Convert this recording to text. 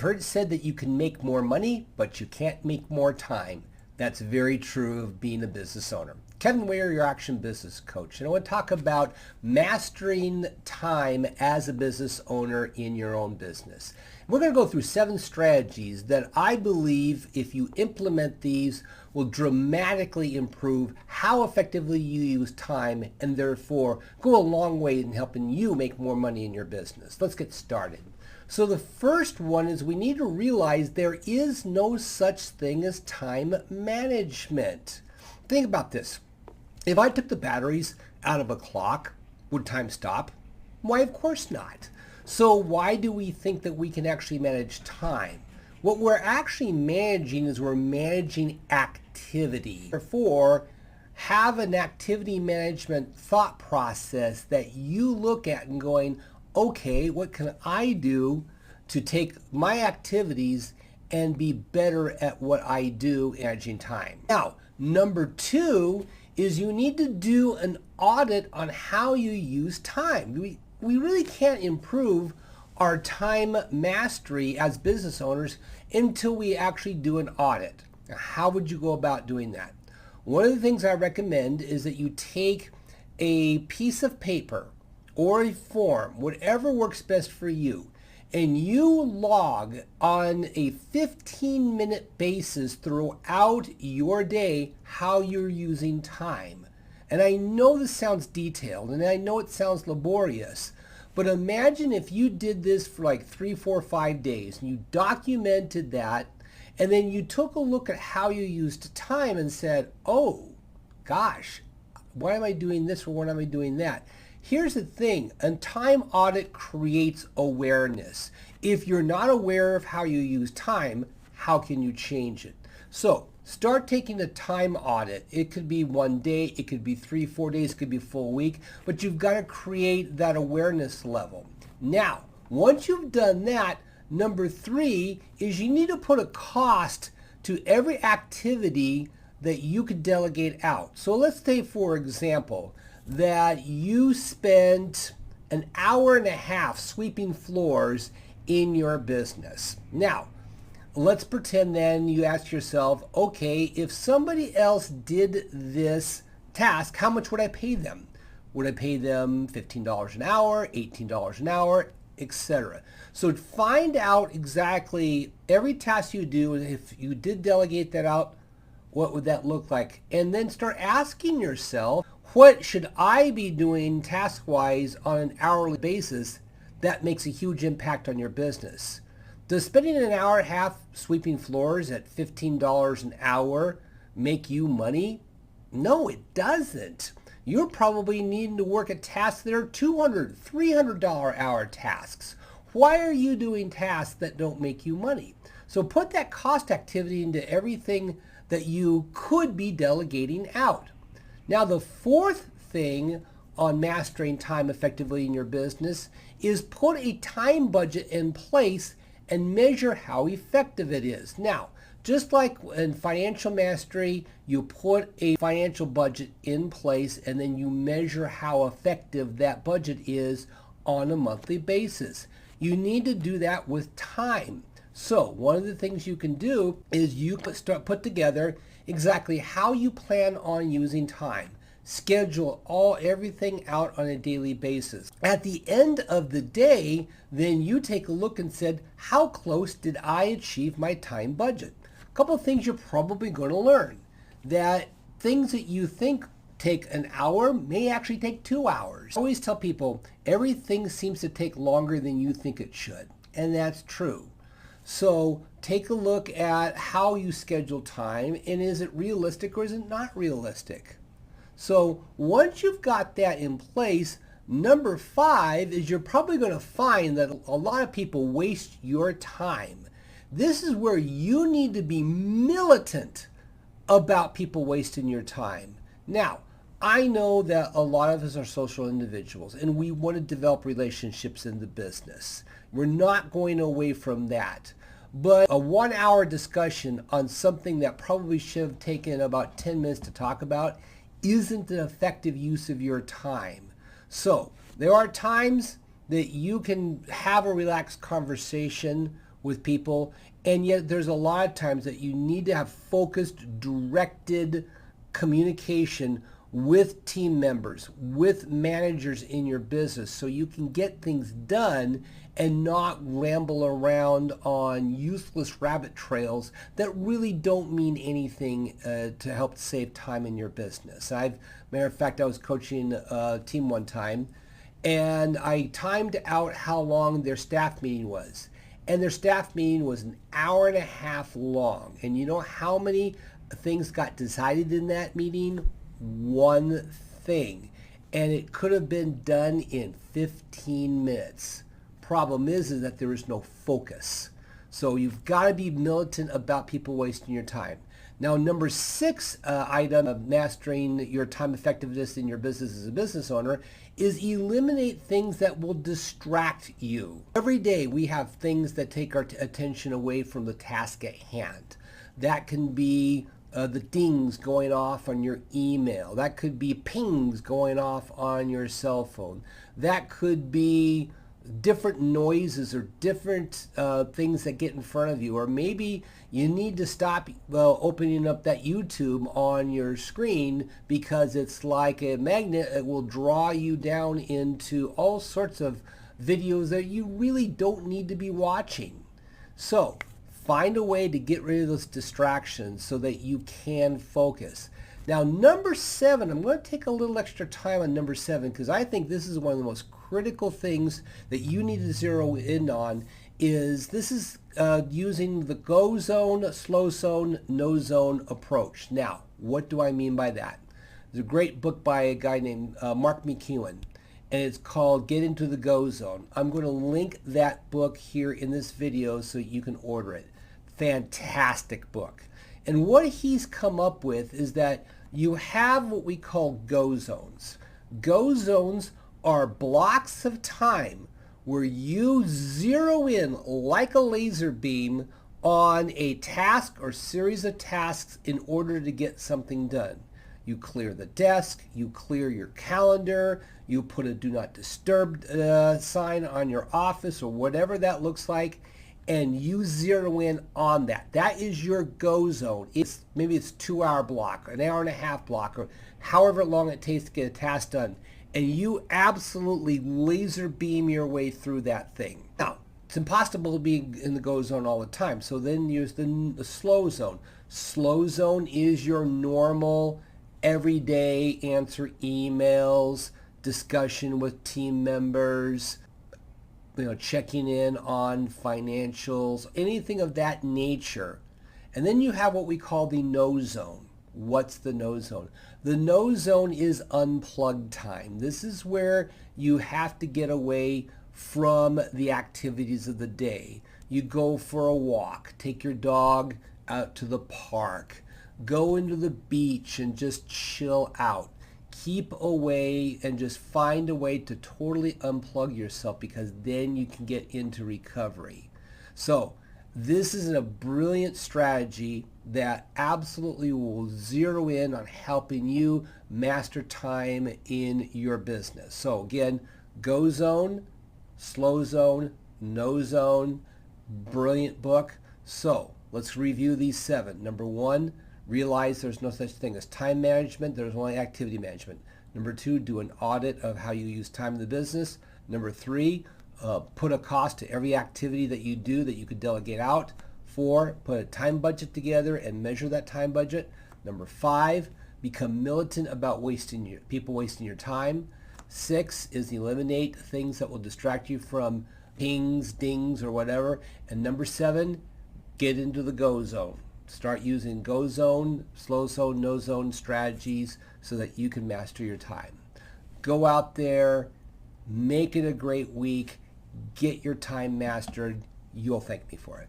Heard it said that you can make more money, but you can't make more time. That's very true of being a business owner. Kevin Ware, your Action Business Coach. And I want to talk about mastering time as a business owner in your own business. We're going to go through 7 strategies that I believe if you implement these will dramatically improve how effectively you use time and therefore go a long way in helping you make more money in your business. Let's get started. So the first one is we need to realize there is no such thing as time management. Think about this. If I took the batteries out of a clock, would time stop? Why, of course not. So why do we think that we can actually manage time? What we're actually managing is we're managing activity. Therefore, have an activity management thought process that you look at and going, okay, what can I do to take my activities and be better at what I do managing time? Now, number 2 is you need to do an audit on how you use time. We really can't improve our time mastery as business owners until we actually do an audit. Now, how would you go about doing that? One of the things I recommend is that you take a piece of paper or a form, whatever works best for you, and you log on a 15-minute basis throughout your day how you're using time. And I know this sounds detailed, and I know it sounds laborious, but imagine if you did this for like 3, 4, 5 days, and you documented that, and then you took a look at how you used time and said, oh, gosh, why am I doing this or why am I doing that? Here's the thing, a time audit creates awareness. If you're not aware of how you use time, how can you change it? So start taking a time audit. It could be 1 day, it could be 3, 4 days, it could be a full week, but you've got to create that awareness level. Now, once you've done that, number 3 is you need to put a cost to every activity that you could delegate out. So let's say, for example, that you spent an hour and a half sweeping floors in your business. Now, let's pretend then you ask yourself, okay, if somebody else did this task, how much would I pay them? Would I pay them $15 an hour, $18 an hour, etc.? So find out exactly every task you do, and if you did delegate that out, what would that look like? And then start asking yourself, what should I be doing task-wise on an hourly basis that makes a huge impact on your business? Does spending an hour and a half sweeping floors at $15 an hour make you money? No, it doesn't. You're probably needing to work at tasks that are $200, $300 hour tasks. Why are you doing tasks that don't make you money? So put that cost activity into everything that you could be delegating out. Now, the 4th thing on mastering time effectively in your business is put a time budget in place and measure how effective it is. Now, just like in financial mastery, you put a financial budget in place and then you measure how effective that budget is on a monthly basis. You need to do that with time. So one of the things you can do is you put together exactly how you plan on using time. Schedule everything out on a daily basis. At the end of the day, then you take a look and said, how close did I achieve my time budget? A couple of things you're probably going to learn. That things that you think take an hour may actually take 2 hours. I always tell people, everything seems to take longer than you think it should. And that's true. So take a look at how you schedule time, and is it realistic or is it not realistic? So once you've got that in place, number 5 is you're probably going to find that a lot of people waste your time. This is where you need to be militant about people wasting your time. Now, I know that a lot of us are social individuals and we want to develop relationships in the business. We're not going away from that. But a 1-hour discussion on something that probably should have taken about 10 minutes to talk about isn't an effective use of your time. So there are times that you can have a relaxed conversation with people, and yet there's a lot of times that you need to have focused, directed communication with team members, with managers in your business, so you can get things done and not ramble around on useless rabbit trails that really don't mean anything to help save time in your business. Matter of fact, I was coaching a team one time, and I timed out how long their staff meeting was. And their staff meeting was an hour and a half long. And you know how many things got decided in that meeting? One thing. And it could have been done in 15 minutes. Problem is that there is no focus. So you've got to be militant about people wasting your time. Now, number 6 item of mastering your time effectiveness in your business as a business owner is eliminate things that will distract you. Every day we have things that take our attention away from the task at hand. That can be the dings going off on your email. That could be pings going off on your cell phone. That could be different noises or different things that get in front of you, or maybe you need to stop opening up that YouTube on your screen because it's like a magnet. It will draw you down into all sorts of videos that you really don't need to be watching. So find a way to get rid of those distractions so that you can focus. Now, number 7, I'm going to take a little extra time on number 7 because I think this is one of the most critical things that you need to zero in on. This is using the go zone, slow zone, no zone approach. Now, what do I mean by that? There's a great book by a guy named Mark McEwen, and it's called Get Into the Go Zone. I'm going to link that book here in this video so you can order it. Fantastic book. And what he's come up with is that you have what we call go zones. Go zones are blocks of time where you zero in like a laser beam on a task or series of tasks in order to get something done. You clear the desk, you clear your calendar, you put a do not disturb sign on your office or whatever that looks like, and you zero in on that. That is your go zone. Maybe it's 2-hour block, an hour and a half block, or however long it takes to get a task done. And you absolutely laser beam your way through that thing. Now, it's impossible to be in the go zone all the time. So then use the slow zone. Slow zone is your normal, everyday answer emails, discussion with team members, checking in on financials, anything of that nature. And then you have what we call the no zone. What's the no zone? The no zone is unplugged time. This is where you have to get away from the activities of the day. You go for a walk, take your dog out to the park, go into the beach and just chill out. Keep away and just find a way to totally unplug yourself, because then you can get into recovery. So this is a brilliant strategy that absolutely will zero in on helping you master time in your business. So again, go zone, slow zone, no zone, brilliant book. So let's review these 7. Number 1, realize there's no such thing as time management. There's only activity management. Number 2, do an audit of how you use time in the business. Number 3, put a cost to every activity that you do that you could delegate out. 4, put a time budget together and measure that time budget. Number 5, become militant about people wasting your time. 6 is eliminate things that will distract you from pings, dings, or whatever. And number 7, get into the go zone. Start using go zone, slow zone, no zone strategies so that you can master your time. Go out there, make it a great week, get your time mastered. You'll thank me for it.